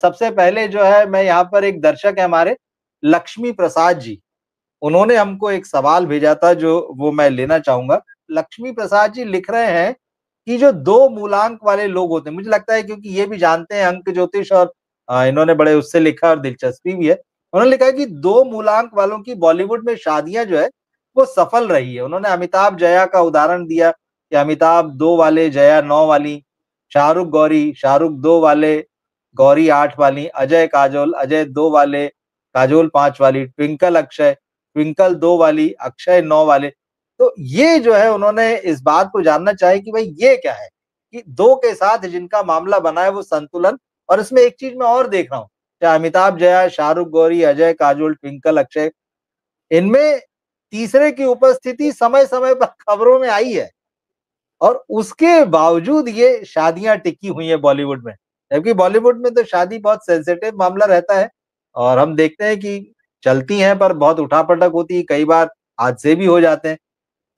सबसे पहले जो है मैं यहाँ पर एक दर्शक है हमारे लक्ष्मी प्रसाद जी, उन्होंने हमको एक सवाल भेजा था जो वो मैं लेना चाहूँगा। लक्ष्मी प्रसाद जी लिख रहे हैं कि जो 2 मूलांक वाले लोग होते हैं, मुझे लगता है क्योंकि ये भी जानते हैं अंक ज्योतिष और इन्होंने बड़े उससे लिखा और दिलचस्पी भी है। उन्होंने लिखा है कि 2 मूलांक वालों की बॉलीवुड में शादियाँ जो है, वो सफल रही है। उन्होंने अमिताभ जया का उदाहरण दिया कि अमिताभ 2 वाले, जया 9 वाली, शाहरुख गौरी, शाहरुख 2 वाले, गौरी 8 वाली, अजय काजोल, अजय 2 वाले, काजोल 5 वाली, ट्विंकल अक्षय, ट्विंकल 2 वाली, अक्षय 9 वाले। तो ये जो है उन्होंने इस बात को जानना चाहे कि भाई ये क्या है? कि 2 के साथ जिनका मामला बना है वो संतुलन और इसमें एक चीज़ मैं और देख रहा हूँ, चाहे अमिताभ जया, शाहरुख गौरी, अजय काजोल, ट्विंकल अक्षय, इनमें तीसरे की उपस्थिति समय-समय पर खबरों में आई है। और उसके बावजूद ये शादियाँ टिकी हुई हैं बॉलीवुड में। जबकि बॉलीवुड में तो शादी बहुत सेंसिटिव मामला रहता है और हम देखते हैं कि चलती हैं पर बहुत उठा-पटक होती है, कई बार हादसे भी हो जाते हैं।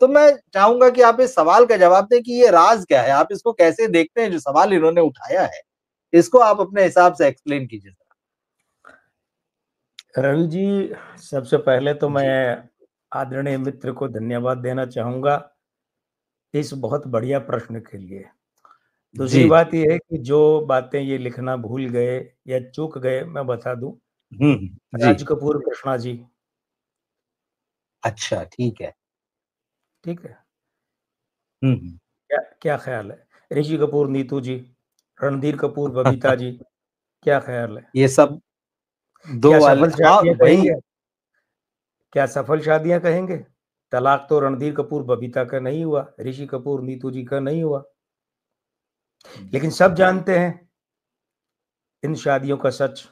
तो मैं चाहूँगा कि आप इस सवाल का जवाब दें कि ये राज़ क्या है? आप इसको कैसे देखते हैं जो सवाल इन्होंने उठाया है? इसको आप अपने हिसाब से एक्सप्लेन कीजिए ज़रा। रवि जी, सबसे पहले तो मैं जी। आदरणीय मित्र को धन्यवाद देना चाहूँगा इस बहुत बढ़िया प्रश्न के लिए। दूसरी जी, बात जी। ये है कि जो बातें ये लिखना भूल गए या चूक गए, मैं बता दूँ, हुँ, हुँ। जी। राज कपूर कृष्णा जी, अच्छा, ठीक है। ठीक है? हुँ, हुँ। क्या क्या ख़्याल है? ऋषि कपूर नीतू जी, रणधीर कपूर बबीता जी, क्या ख़्याल है? ये सब 2 क्या वाले सफल हाँ, शादियाँ वही कहेंगे? क्या सफल शादियाँ कहेंगे? तलाक तो रणधीर कपूर बबीता का नहीं हुआ, ऋषि कपूर नीतू जी का नहीं हुआ। लेकिन सब जानते हैं इन शादियों का सच।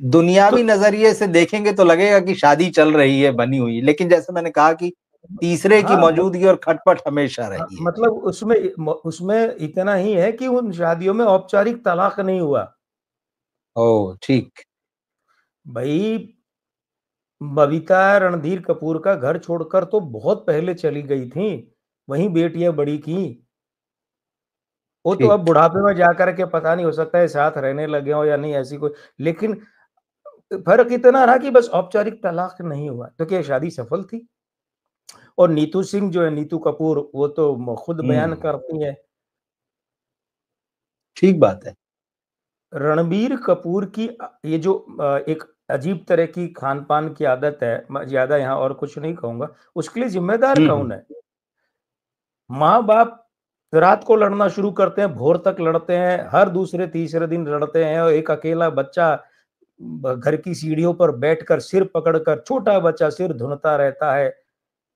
तो दुनियावी नज़रिए से देखेंगे तो लगेगा कि शादी चल रही है, बनी हुई है। लेकिन जैसे मैंने कहा कि तीसरे की हाँ, मौजूदगी और खटपट हमेशा रही है। मतलब उसमें इतना ही है कि उन शादियों में औपचारिक तलाक नहीं हुआ। ओह! ठीक। भई, बबीता रणधीर कपूर का घर छोड़कर तो बहुत पहले चली गई थीं, वहीं बेटियाँ बड़ी की। वो तो अब ठीक। बुढ़ापे में जाकर के पता नहीं, हो सकता है साथ रहने लगे हों या नहीं, ऐसी कोई, लेकिन फ़र्क इतना रहा कि बस औपचारिक तलाक नहीं हुआ, तो क्या शादी सफल थी? और नीतू सिंह जो है, नीतू कपूर, वो तो खुद बयान हुँ, करती हैं। ठीक बात है। रणबीर कपूर की ये जो एक अजीब तरह की खान-पान की आदत है, मैं ज़्यादा यहाँ और कुछ नहीं कहूँगा, उसके लिए ज़िम्मेदार हुँ, कौन हुँ। है? माँ-बाप रात को लड़ना शुरू करते हैं, भोर तक लड़ते हैं, हर दूसरे तीसरे दिन लड़ते हैं और एक अकेला बच्चा घर की सीढ़ियों पर बैठकर सिर पकड़कर, छोटा बच्चा सिर धुनता रहता है।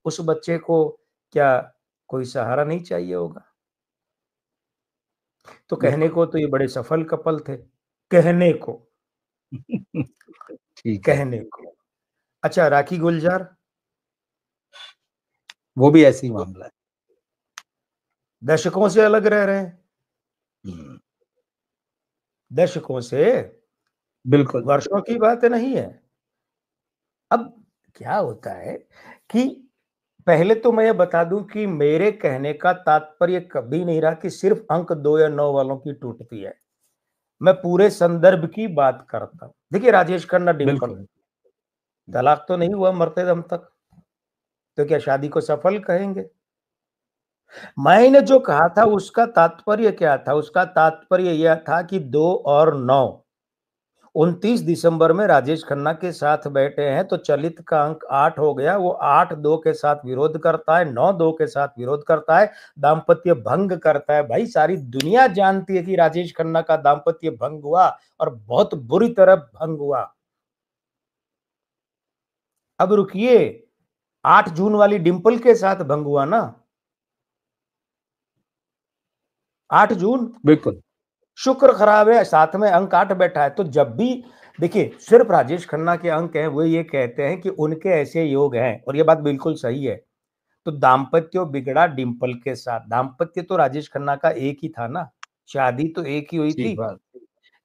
उस बच्चे को क्या कोई सहारा नहीं चाहिए होगा? तो कहने बिल्कुल। को तो ये बड़े सफल कपल थे, कहने को, ठीक है। कहने को। अच्छा, राखी गुलज़ार, वो भी ऐसे ही वो मामला है। दशकों से अलग रह रहे हैं, हुँ, दशकों से, बिल्कुल। वर्षों की बात नहीं है। अब क्या होता है कि पहले तो मैं ये बता दूँ कि मेरे कहने का तात्पर्य कभी नहीं रहा कि सिर्फ़ अंक 2 या 9 वालों की टूटती है। मैं पूरे संदर्भ की बात करता हूँ। देखिए, राजेश खन्ना, डिंपल, बिल्कुल। तलाक तो नहीं हुआ मरते दम तक, तो क्या शादी को सफल कहेंगे? मैंने जो कहा था उसका तात्पर्य क्या था? उसका तात्पर्य यह था कि 2 और 9, 29 दिसंबर में राजेश खन्ना के साथ बैठे हैं, तो चलित का अंक 8 हो गया। वो 8 2 के साथ विरोध करता है, 9 2 के साथ विरोध करता है, दाम्पत्य भंग करता है। भाई, सारी दुनिया जानती है कि राजेश खन्ना का दाम्पत्य भंग हुआ और बहुत बुरी तरह भंग हुआ। अब रुकिए, 8 जून वाली डिंपल के साथ भंग हुआ ना? 8 जून, बिल्कुल। शुक्र खराब है, साथ में अंक 8 बैठा है। तो जब भी देखिए, सिर्फ राजेश खन्ना के अंक हैं, वो ये कहते हैं कि उनके ऐसे योग हैं, और ये बात बिल्कुल सही है। तो दाम्पत्य बिगड़ा डिंपल के साथ। दाम्पत्य तो राजेश खन्ना का एक ही था ना, शादी तो एक ही हुई ठीक थी। बात।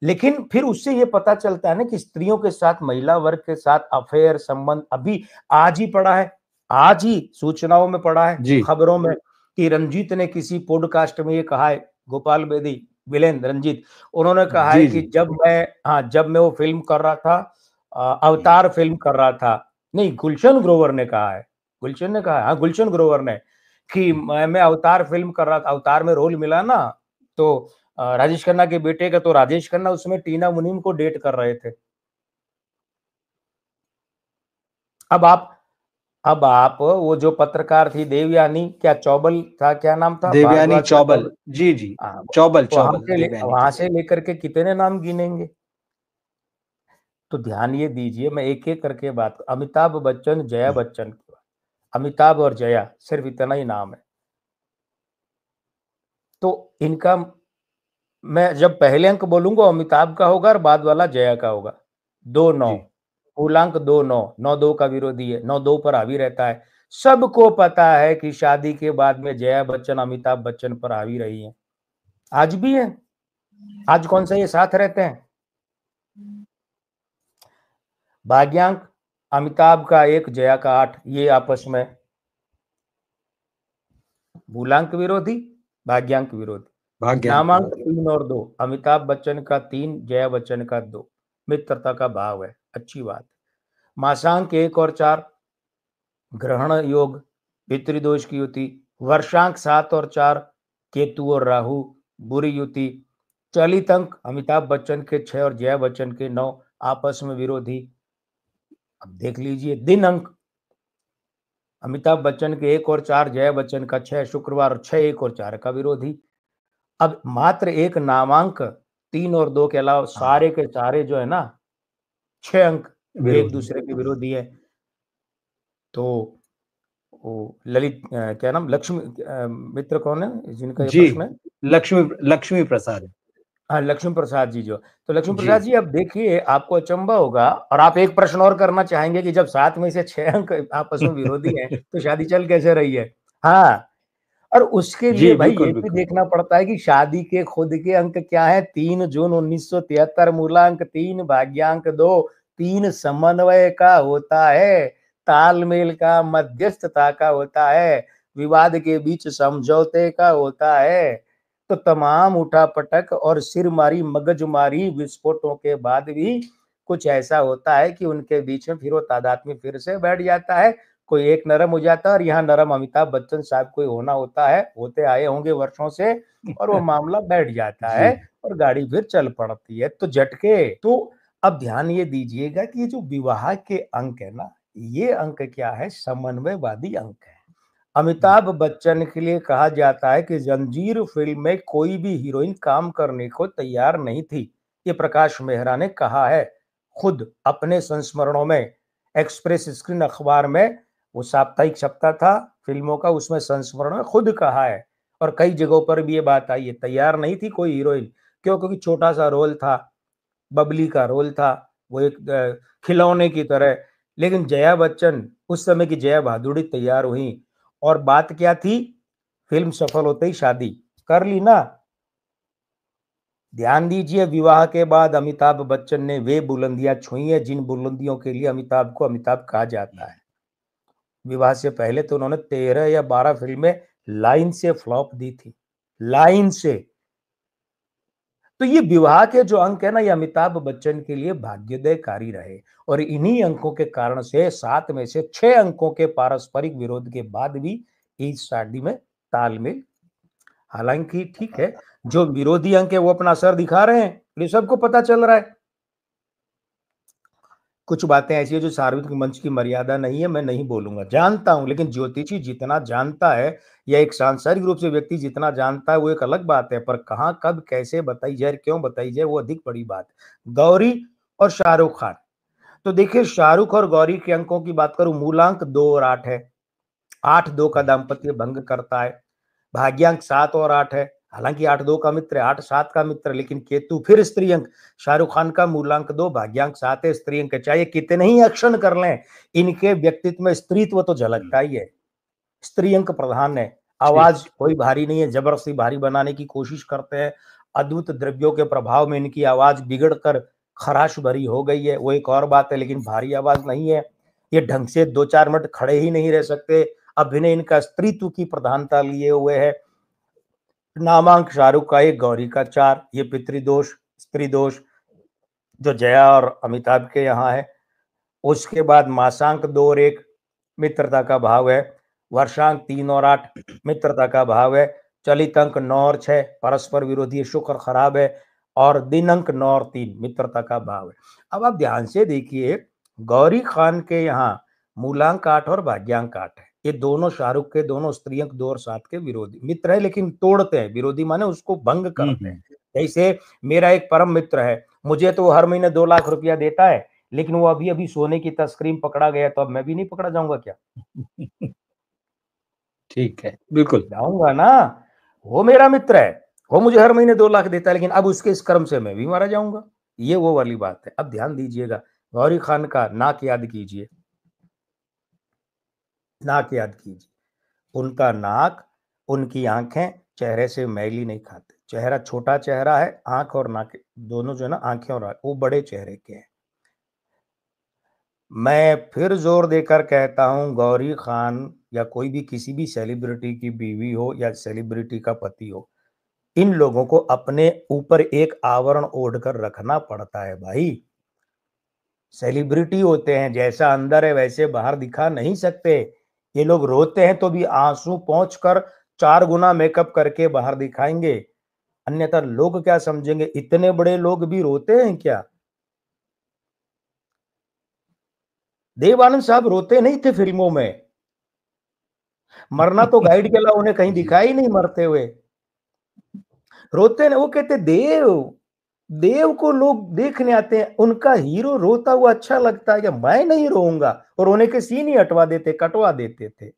लेकिन फिर उससे ये पता चलता है ना कि स्त्रियों के साथ, महिला वर्ग के साथ अफेयर संबंध अभी आज ही पड़ा है, आज ही सूचनाओं में पड़ा है, जी। खबरों में, कि रंजीत ने किसी पॉडकास्ट में ये कहा है, गोपाल बेदी, विलेन रंजीत, उन्होंने कहा है जी कि जी जब मैं वो फिल्म कर रहा था, अवतार फिल्म कर रहा था, नहीं गुलशन ग्रोवर ने कहा है, गुलशन ने कहा है, हाँ गुलशन ग्रोवर ने, कि मैं अवतार फिल्म कर रहा था, अवतार में रोल मिला ना, तो राजेश खन्ना के बेटे का, तो राजेश खन्ना उसमें टीना मुनीम को डेट कर रहे थे। अब आप वो जो पत्रकार थी देवयानी, क्या चौबल था, क्या नाम था, देवयानी भारद्वाज का चौबल, चौबल, जी जी, हाँ, चौबल चौबल, देवयानी वहां चौबल। से लेकर के कितने नाम गिनेंगे। तो ध्यान ये दीजिए, मैं एक एक करके बात, अमिताभ बच्चन, जया बच्चन, अमिताभ और जया, सिर्फ इतना ही नाम है। तो इनका, मैं जब पहले अंक बोलूंगा अमिताभ का होगा और बाद वाला जया का होगा। 2-9, जी पूर्णांक 2-9, 9-2 का विरोधी है, 9-2 पर हावी रहता है। सबको पता है कि शादी के बाद में जया बच्चन अमिताभ बच्चन पर हावी रही है, आज भी है, आज कौन सा ये साथ रहते हैं। भाग्यांक, अमिताभ का 1, जया का 8, ये आपस में मूलांक विरोधी, भाग्यांक विरोधी। भाग्यांक नामांक विरोधी। 3 और 2, अमिताभ बच्चन का 3, जया बच्चन का 2, मित्रता का भाव है, अच्छी बात। मासांक 1 और 4, ग्रहण योग, पितृदोष की युति। वर्षांक 7 और 4, केतु और राहु, बुरी युति। चलित अंक अमिताभ बच्चन के 6 और जया बच्चन के 9, आपस में विरोधी। अब देख लीजिए दिन अंक, अमिताभ बच्चन के 1 और 4, जया बच्चन का 6, शुक्रवार 6, 1 और 4 का विरोधी। अब मात्र एक नामांक 3 और 2 के अलावा सारे हाँ, के सारे जो है ना 6 अंक एक विरोधी। दूसरे के विरोधी है। तो वो ललित, क्या नाम, लक्ष्मी, मित्र कौन है जिनका ये जी, प्रश्न है। लक्ष्मी लक्ष्मी प्रसाद। हाँ, लक्ष्मी प्रसाद जी, जो तो लक्ष्मी जी प्रसाद जी, अब देखिए आपको अचंभा होगा और आप एक प्रश्न और करना चाहेंगे कि जब 7 में से 6 अंक आपस में विरोधी हैं तो शादी चल कैसे रही है। हाँ, और उसके लिए जी, भाई बिल्कुल ये भी बिल्कुल। देखना पड़ता है कि शादी के खुद के अंक क्या है। 3 जून 1973, मूलांक 3, भाग्यांक 2, 3 समन्वय का होता है, तालमेल का, मध्यस्थता का होता है, विवाद के बीच समझौते का होता है। तो तमाम उठापटक और सिरमारी मगजमारी विस्फोटों के बाद भी कुछ ऐसा होता है कि उनके बीच में फिर वो तादात्म्य फिर से बैठ जाता है, कोई एक नरम हो जाता है, और यहाँ नरम अमिताभ बच्चन साहब कोई होना होता है, होते आए होंगे वर्षों से, और वो मामला बैठ जाता जी है और गाड़ी फिर चल पड़ती है। तो झटके तो, अब ध्यान ये दीजिएगा कि ये जो विवाह के अंक है ना, ये अंक क्या है, समन्वयवादी अंक है। अमिताभ बच्चन के लिए कहा जाता है कि जंजीर फिल्म में कोई भी हीरोइन काम करने को तैयार नहीं थी, ये प्रकाश मेहरा ने कहा है खुद अपने संस्मरणों में। एक्सप्रेस स्क्रीन अखबार में, वो साप्ताहिक सप्ताह था फिल्मों का, उसमें संस्मरण में खुद कहा है। और कई जगहों पर भी ये बात आई है, तैयार नहीं थी कोई हीरोइन, क्यों, क्योंकि छोटा सा रोल था, बबली का रोल था, वो एक खिलौने की तरह। लेकिन जया बच्चन, उस समय की जया भादुड़ी तैयार हुई, और बात क्या थी, फिल्म सफल होते ही शादी कर ली ना। ध्यान दीजिए, विवाह के बाद अमिताभ बच्चन ने वे बुलंदियां छुई हैं जिन बुलंदियों के लिए अमिताभ को अमिताभ कहा जाता है। विवाह से पहले तो उन्होंने 13 या 12 फिल्में लाइन से फ्लॉप दी थी, लाइन से। तो ये विवाह के जो अंक है ना, ये अमिताभ बच्चन के लिए भाग्योदयकारी रहे, और इन्हीं अंकों के कारण से 7 में से 6 अंकों के पारस्परिक विरोध के बाद भी इस शादी में तालमेल। हालांकि ठीक है, जो विरोधी अंक है वो अपना असर दिखा रहे हैं, ये सबको पता चल रहा है। कुछ बातें ऐसी है जो सार्वजनिक मंच की मर्यादा नहीं है, मैं नहीं बोलूंगा, जानता हूं, लेकिन ज्योतिषी जितना जानता है या एक सांसारिक रूप से व्यक्ति जितना जानता है वो एक अलग बात है, पर कहां कब कैसे बताई जाए, क्यों बताई जाए, वो अधिक बड़ी बात है। गौरी और शाहरुख खान, तो देखिए शाहरुख और गौरी के अंकों की बात करूं, मूलांक 2 और 8 है, 8-2 का दाम्पत्य भंग करता है। भाग्यांक 7 और 8 है, हालांकि 8-2 का मित्र है, 8-7 का मित्र, लेकिन केतु फिर स्त्री अंक। शाहरुख खान का मूलांक 2, भाग्यांक 7 है, स्त्री अंक। चाहे कितने ही एक्शन कर लें, इनके व्यक्तित्व में स्त्रीत्व तो झलकता ही है, स्त्री अंक प्रधान है। ठीक। आवाज कोई भारी नहीं है, जबरदस्ती भारी बनाने की कोशिश करते हैं। अद्भुत द्रव्यों के प्रभाव में इनकी आवाज बिगड़ कर खराश भरी हो गई है, वो एक और बात है, लेकिन भारी आवाज नहीं है। ये ढंग से 2-4 मिनट खड़े ही नहीं रह सकते। अभिनय इनका स्त्रीत्व की प्रधानता लिए हुए है। नामांक शाहरुख का 1, गौरी का 4, ये पितृदोष स्त्री दोष जो जया और अमिताभ के यहाँ है। उसके बाद मासांक 2 और 1 मित्रता का भाव है। वर्षांक 3 और 8 मित्रता का भाव है। चलित अंक 9 और 6 परस्पर विरोधी शुक्र खराब है और दिन अंक 9 और 3 मित्रता का भाव है। अब आप ध्यान से देखिए, गौरी खान के यहाँ मूलांक 8 और भाग्यांक 8 है। ये दोनों शाहरुख के दोनों स्त्री अंक 2 और 7 के विरोधी मित्र है, लेकिन तोड़ते हैं। विरोधी माने उसको भंग करते हैं। जैसे मेरा एक परम मित्र है, मुझे तो हर महीने 2 लाख रुपया देता है, लेकिन वो अभी अभी सोने की तस्करी में पकड़ा गया, तो अब मैं भी नहीं पकड़ा जाऊंगा क्या? ठीक है, बिल्कुल। जाऊंगा ना। वो मेरा मित्र है, वो मुझे हर महीने 2 लाख देता है, लेकिन अब उसके इस कर्म से मैं भी मारा जाऊंगा। ये वो वाली बात है। अब ध्यान दीजिएगा, गौरी खान का नाक याद कीजिए, नाक याद कीजिए। उनका नाक, उनकी आंखें चेहरे से मैली नहीं खाते। चेहरा छोटा चेहरा है, आंख और नाक दोनों जो है ना, आंखें और आंख वो बड़े चेहरे के हैं। मैं फिर जोर देकर कहता हूं, गौरी खान या कोई भी किसी भी सेलिब्रिटी की बीवी हो या सेलिब्रिटी का पति हो, इन लोगों को अपने ऊपर एक आवरण ओढ़ कर रखना पड़ता है भाई। सेलिब्रिटी होते हैं, जैसा अंदर है वैसे बाहर दिखा नहीं सकते। ये लोग रोते हैं तो भी आंसू पहुंच कर 4 गुना मेकअप करके बाहर दिखाएंगे, अन्यथा लोग क्या समझेंगे? इतने बड़े लोग भी रोते हैं क्या? देव आनंद साहब रोते नहीं थे फिल्मों में। मरना तो गाइड के अलावा उन्हें कहीं जी। दिखाई नहीं मरते हुए। रोते नहीं, वो कहते देव, देव को लोग देखने आते हैं, उनका हीरो रोता हुआ अच्छा लगता है, क्या मैं नहीं रोऊंगा? और रोने के सीन ही हटवा देते, कटवा देते थे।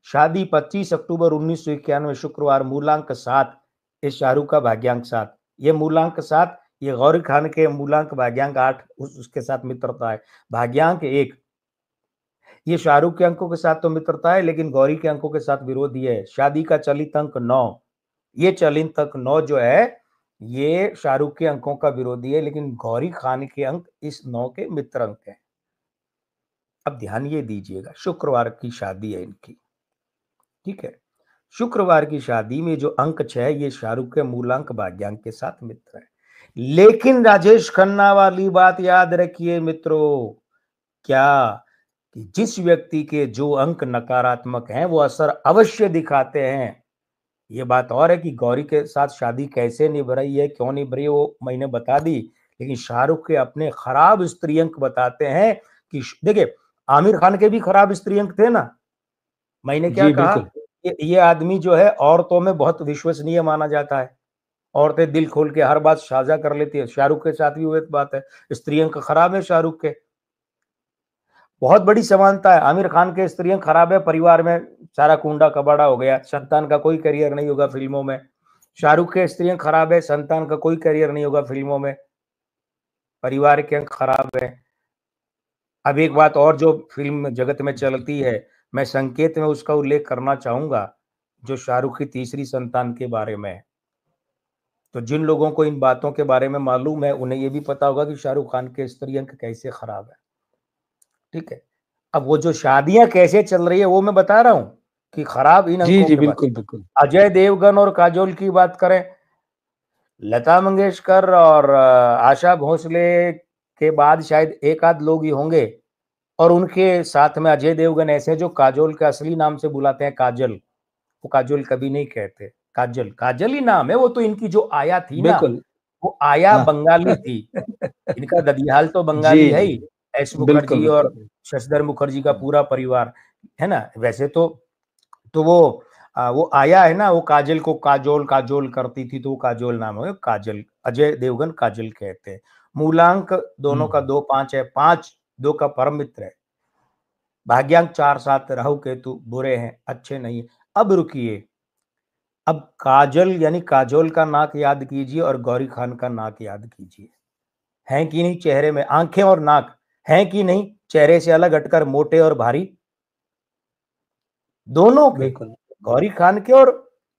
शादी 25 अक्टूबर 1991 शुक्रवार, मूलांक 7, ये शाहरुख का भाग्यांक 7, ये मूलांक 7, ये गौरी खान के मूलांक भाग्यांक 8, उसके साथ मित्रता है। भाग्यांक 1, ये शाहरुख के अंकों के साथ तो मित्रता है, लेकिन गौरी के अंकों के साथ विरोधी है। शादी का चलित अंक 9, ये चलित अंक 9 जो है, ये शाहरुख के अंकों का विरोधी है, लेकिन गौरी खान के अंक इस 9 के मित्र अंक हैं। अब ध्यान ये दीजिएगा, शुक्रवार की शादी है इनकी, ठीक है। शुक्रवार की शादी में जो अंक 6 ये शाहरुख के मूलांक भाग्यांक के साथ मित्र है। लेकिन राजेश खन्ना वाली बात याद रखिए मित्रों, क्या कि जिस व्यक्ति के जो अंक नकारात्मक हैं वो असर अवश्य दिखाते हैं। ये बात और है कि गौरी के साथ शादी कैसे निभ रही है, क्यों निभ रही है, वो मैंने बता दी, लेकिन शाहरुख के अपने खराब स्त्री अंक बताते हैं कि देखिए, आमिर खान के भी खराब स्त्री अंक थे ना। मैंने क्या जी, कहा, बिल्कुल। ये आदमी जो है औरतों में बहुत विश्वसनीय माना जाता है। औरतें दिल खोल के हर बात साझा कर लेती है। शाहरुख के साथ भी वो एक बात है, स्त्री अंक खराब है शाहरुख के। बहुत बड़ी समानता है, आमिर खान के स्त्री अंक खराब है, परिवार में सारा कुंडा कबाड़ा हो गया, संतान का कोई करियर नहीं होगा फिल्मों में। शाहरुख के स्त्री अंक खराब है, संतान का कोई करियर नहीं होगा फिल्मों में, परिवार के अंक खराब है। अब एक बात और जो फिल्म जगत में चलती है, मैं संकेत में उसका उल्लेख करना चाहूंगा, जो शाहरुख की तीसरी संतान के बारे में है। तो जिन लोगों को इन बातों के बारे में मालूम है, उन्हें ये भी पता होगा कि शाहरुख खान के स्त्री अंक कैसे खराब है, ठीक है। अब वो जो शादियां कैसे चल रही है वो मैं बता रहा हूं कि खराब इन जी, अंकों जी, के बाद। बिल्कुल, बिल्कुल। अजय देवगन और काजोल की बात करें, लता मंगेशकर और आशा भोसले के बाद शायद एक आध लोग ही होंगे, और उनके साथ में अजय देवगन ऐसे जो काजोल के असली नाम से बुलाते हैं काजल, वो काजोल कभी नहीं कहते, काजल, काजल ही नाम है। वो तो इनकी जो आया थी ना, बिल्कुल। वो आया हाँ। बंगाली थी। इनका ददियाल तो जी, बंगाली है जी। ही, एस बिल्कुल, मुखर्जी और बिल्कुल। शशिधर मुखर्जी का हुँ। पूरा परिवार है ना। वैसे तो वो आया है ना, वो काजल को काजोल काजोल करती थी, तो वो काजोल नाम है, काजल, अजय देवगन काजल कहते हैं। मूलांक दोनों का हुँ। 2-5 है, 5-2 का परम मित्र है। भाग्यांक 4-7 राहु केतु बुरे हैं, अच्छे नहीं है। अब रुकिए, अब काजल यानी काजोल का नाक याद कीजिए और गौरी खान का नाक याद कीजिए। हैं कि नहीं चेहरे में, आंखें और नाक हैं कि नहीं चेहरे से अलग हटकर मोटे और भारी, दोनों के, बिल्कुल। गौरी खान के और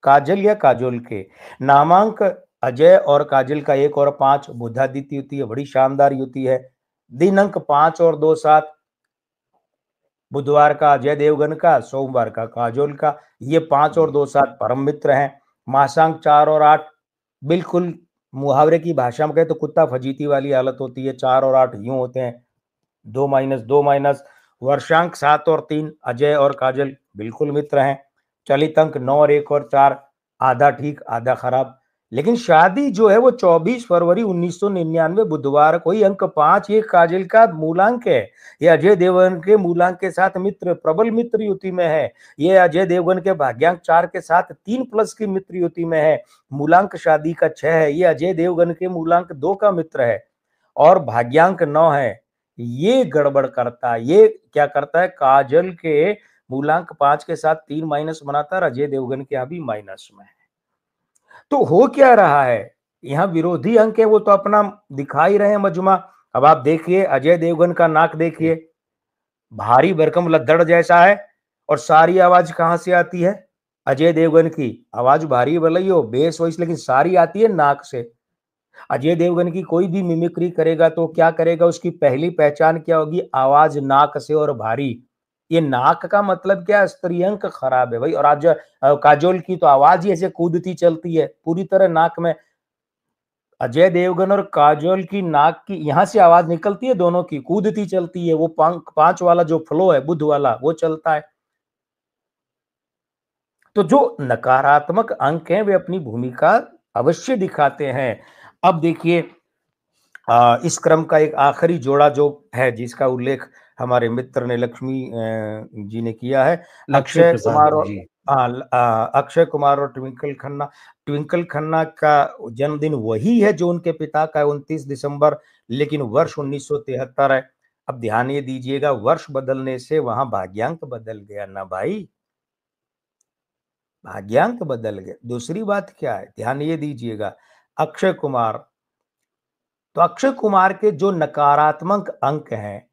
काजल या काजोल के। नामांक अजय और काजल का 1 और 5 बुधादित्य युति है, बड़ी शानदार युति है। दिनांक 5 और 2 7, बुधवार का अजय देवगन का, सोमवार का काजोल का, ये 5 और 2 7 परम मित्र हैं। मासांक 4 और 8 बिल्कुल मुहावरे की भाषा में कहे तो कुत्ता फजीती वाली हालत होती है। 4 और 8 यूं होते हैं, 2 माइनस 2 माइनस। वर्षांक 7 और 3 अजय और काजल बिल्कुल मित्र हैं। चलित अंक 9 और 1 और 4 आधा ठीक आधा खराब। लेकिन शादी जो है वो 24 फरवरी 1999 बुधवार को ही। अंक 5 ये काजल का मूलांक है। ये अजय देवगन के मूलांक के साथ मित्र प्रबल मित्र युति में है। ये अजय देवगन के भाग्यांक 4 के साथ 3 प्लस की मित्र युति में है। मूलांक शादी का 6 है। ये अजय देवगन के मूलांक 2 का मित्र है और भाग्यांक 9 है। ये गड़बड़ करता है। ये क्या करता है, काजल के मूलांक 5 के साथ 3 माइनस बनाता है, अजय देवगन के यहाँ भी माइनस में है। तो हो क्या रहा है, यहाँ विरोधी अंक है वो तो अपना दिखा ही रहे हैं मजमा। अब आप देखिए अजय देवगन का नाक देखिए, भारी भरकम लद्दड़ जैसा है। और सारी आवाज कहां से आती है, अजय देवगन की आवाज भारी भले ही हो, बेस वॉइस, लेकिन सारी आती है नाक से। अजय देवगन की कोई भी मिमिक्री करेगा तो क्या करेगा, उसकी पहली पहचान क्या होगी, आवाज नाक से और भारी। ये नाक का मतलब क्या, स्त्रीअंक खराब है भाई। और आज काजोल की तो आवाज ही ऐसे कूदती चलती है पूरी तरह नाक में। अजय देवगन और काजोल की नाक की यहां से आवाज निकलती है, दोनों की कूदती चलती है। वो 5 वाला जो फ्लो है बुध वाला वो चलता है। तो जो नकारात्मक अंक हैं वे अपनी भूमिका अवश्य दिखाते हैं। अब देखिए इस क्रम का एक आखिरी जोड़ा जो है जिसका उल्लेख हमारे मित्र ने लक्ष्मी जी ने किया है, लक्ष्मी अक्षय प्रसाद कुमार और जी। अक्षय कुमार और ट्विंकल खन्ना। ट्विंकल खन्ना का जन्मदिन वही है जो उनके पिता का 29 दिसंबर, लेकिन वर्ष 1973 है। अब ध्यान ये दीजिएगा, वर्ष बदलने से वहां भाग्यांक बदल गया ना भाई, भाग्यांक बदल गए। दूसरी बात क्या है, ध्यान ये दीजिएगा, अक्षय कुमार, तो अक्षय कुमार के जो नकारात्मक अंक हैं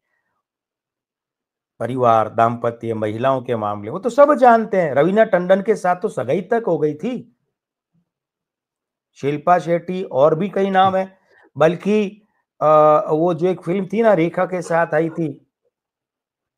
परिवार, दाम्पत्य, महिलाओं के मामले, वो तो सब जानते हैं। रवीना टंडन के साथ तो सगाई तक हो गई थी, शिल्पा शेट्टी और भी कई नाम है। बल्कि वो जो एक फिल्म थी ना रेखा के साथ आई थी,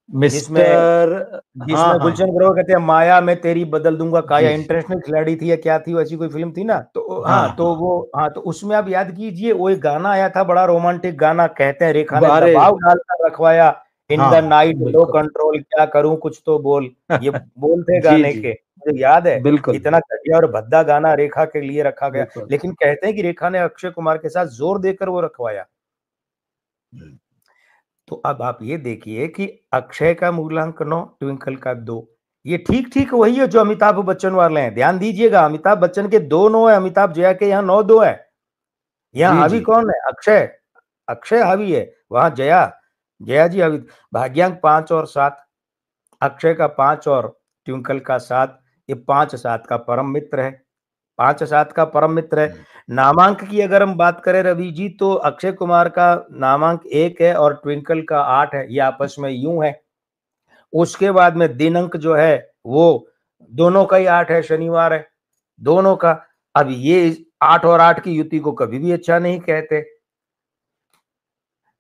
जिसमें मिस्टर, हाँ जिसमें हाँ गुलशन ग्रोवर कहते हैं माया मैं तेरी बदल दूंगा काया, जी, इंटरनेशनल खिलाड़ी थी या क्या थी, वैसी कोई फिल्म थी ना। तो हाँ हाँ, तो हाँ वो हाँ, तो उसमें आप याद कीजिए वो एक गाना आया था, बड़ा रोमांटिक गाना, कहते हैं रेखा ने बारे, दबाव डालकर रखवाया, इन द हाँ नाइट लो बिल्कुल। कंट्रोल क्या करूं कुछ तो बोल। ये बोल थे जी गाने जी, के, मुझे याद है। बिल्कुल इतना घटिया और भद्दा गाना रेखा के लिए रखा गया, बिल्कुल। लेकिन कहते हैं कि रेखा ने अक्षय कुमार के साथ जोर देकर वो रखवाया। तो अब आप ये देखिए कि अक्षय का मूलांक 9, ट्विंकल का 2। ये ठीक ठीक वही है जो अमिताभ बच्चन वाले हैं। ध्यान दीजिएगा, अमिताभ बच्चन के 2 9 है, अमिताभ जया के यहाँ 9 2 है। यहाँ जी हावी जी, कौन है, अक्षय। अक्षय हावी है, वहां जया, जया जी हावी। भाग्यांक 5 और 7, अक्षय का 5 और ट्विंकल का 7। ये 5 7 का परम मित्र है, 5 7 का परम मित्र है। नामांक की अगर हम बात करें रवि जी, तो अक्षय कुमार का नामांक 1 है और ट्विंकल का 8 है, ये आपस में यूं है। उसके बाद में दिनांक जो है वो दोनों का ही 8 है, शनिवार है दोनों का। अब ये 8 और 8 की युति को कभी भी अच्छा नहीं कहते,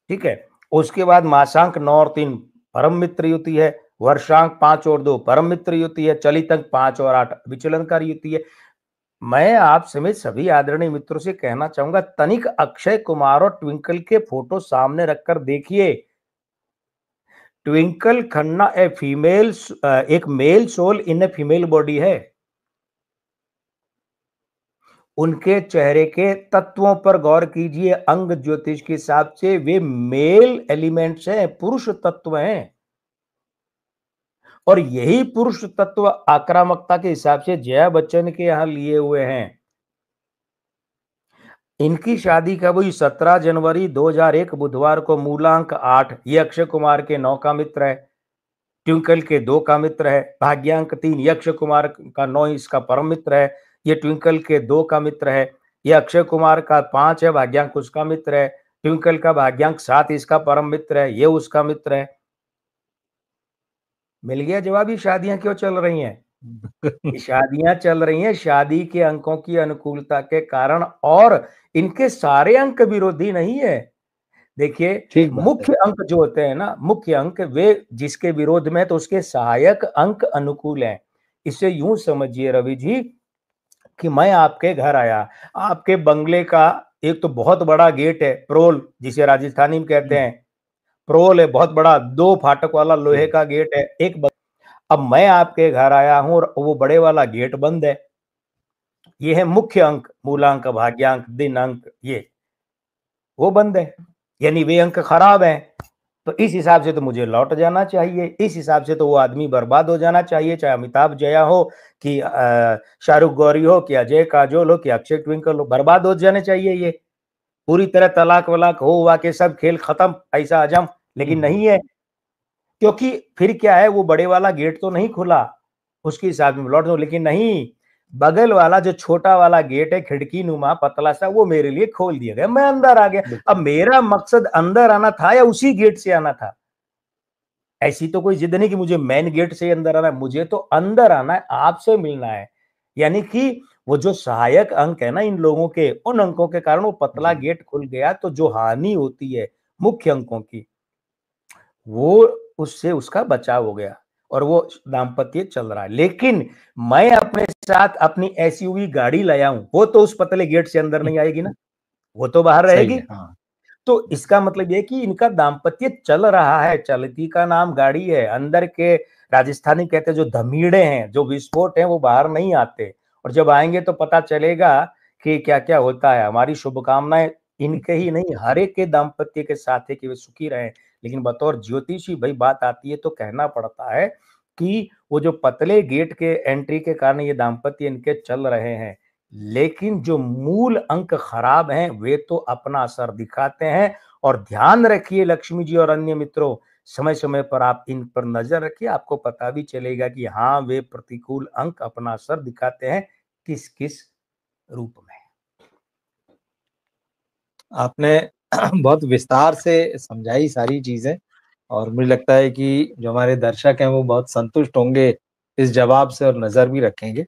ठीक है। उसके बाद मासांक 9 और 3 परम मित्र युति है, वर्षांक 5 और 2 परम मित्र युति है, चलित अंक 5 और 8 विचलनकारी युति है। मैं आप समेत सभी आदरणीय मित्रों से कहना चाहूंगा, तनिक अक्षय कुमार और ट्विंकल के फोटो सामने रखकर देखिए। ट्विंकल खन्ना एक male soul in a female body है। उनके चेहरे के तत्वों पर गौर कीजिए, अंग ज्योतिष के हिसाब से वे मेल एलिमेंट्स हैं, पुरुष तत्व हैं। और यही पुरुष तत्व आक्रामकता के हिसाब से जया बच्चन के यहां लिए हुए हैं। इनकी शादी कब हुई, 17 जनवरी 2001 बुधवार को, मूलांक 8। ये अक्षय कुमार के 9 का मित्र है, ट्विंकल के 2 का मित्र है। भाग्यांक 3, ये अक्षय कुमार का 9 इसका परम मित्र है, ये ट्विंकल के 2 का मित्र है। ये अक्षय कुमार का 5 है, भाग्यांक उसका मित्र है। ट्विंकल का भाग्यांक 7 इसका परम मित्र है, ये उसका मित्र है। मिल गया जवाब, ये शादियां क्यों चल रही हैं। शादियां चल रही हैं शादी के अंकों की अनुकूलता के कारण, और इनके सारे अंक विरोधी नहीं है। देखिए ठीक बात है। मुख्य अंक जो होते हैं ना, मुख्य अंक वे जिसके विरोध में, तो उसके सहायक अंक अनुकूल हैं। इसे यूं समझिए रवि जी कि मैं आपके घर आया, आपके बंगले का एक तो बहुत बड़ा गेट है, प्रोल जिसे राजस्थानी में कहते हैं, प्रोल है बहुत बड़ा, 2 फाटक वाला लोहे का गेट है, अब मैं आपके घर आया हूँ और वो बड़े वाला गेट बंद है। ये है मुख्य अंक, मूलांक, भाग्यांक, दिन अंक, ये वो बंद है, यानी वे अंक खराब हैं। तो इस हिसाब से तो मुझे लौट जाना चाहिए, इस हिसाब से तो वो आदमी बर्बाद हो जाना चाहिए, चाहे अमिताभ जया हो कि शाहरुख गौरी हो कि अजय काजोल हो कि अक्षय ट्विंकल हो, बर्बाद हो जाने चाहिए ये, पूरी तरह तलाक वलाक हो हुआ के सब खेल खत्म, ऐसा अजम, लेकिन नहीं है, क्योंकि फिर क्या है, वो बड़े वाला गेट तो नहीं खुला, उसके हिसाब में लौट दो, लेकिन नहीं, बगल वाला जो छोटा वाला गेट है, खिड़की नुमा पतला सा, वो मेरे लिए खोल दिया गया, मैं अंदर आ गया। अब मेरा मकसद अंदर आना था या उसी गेट से आना था? ऐसी तो कोई जिद नहीं कि मुझे मेन गेट से अंदर आना है, मुझे तो अंदर आना है, आपसे मिलना है। यानी कि वो जो सहायक अंक है ना इन लोगों के, उन अंकों के कारण वो पतला गेट खुल गया, तो जो हानि होती है मुख्य अंकों की, वो उससे उसका बचाव हो गया और वो दाम्पत्य चल रहा है। लेकिन मैं अपने साथ अपनी एसयूवी गाड़ी लाया हूं, वो तो उस पतले गेट से अंदर नहीं आएगी ना, वो तो बाहर सही रहेगी। है, हाँ। तो इसका मतलब ये कि इनका दाम्पत्य चल रहा है, चलती का नाम गाड़ी है, अंदर के राजस्थानी कहते हैं जो धमीड़े हैं, जो विस्फोट हैं, वो बाहर नहीं आते, और जब आएंगे तो पता चलेगा कि क्या क्या होता है। हमारी शुभकामनाएं इनके ही नहीं, हर एक के दाम्पत्य के साथ है कि वे सुखी रहें। लेकिन बतौर ज्योतिषी भाई बात आती है तो कहना पड़ता है कि वो जो पतले गेट के एंट्री के कारण ये दाम्पत्य इनके चल रहे हैं, लेकिन जो मूल अंक खराब हैं वे तो अपना असर दिखाते हैं। और ध्यान रखिए लक्ष्मी जी और अन्य मित्रों, समय समय पर आप इन पर नजर रखिए, आपको पता भी चलेगा कि हाँ, वे प्रतिकूल अंक अपना असर दिखाते हैं किस किस रूप में। आपने बहुत विस्तार से समझाई सारी चीजें, और मुझे लगता है कि जो हमारे दर्शक हैं वो बहुत संतुष्ट होंगे इस जवाब से और नजर भी रखेंगे।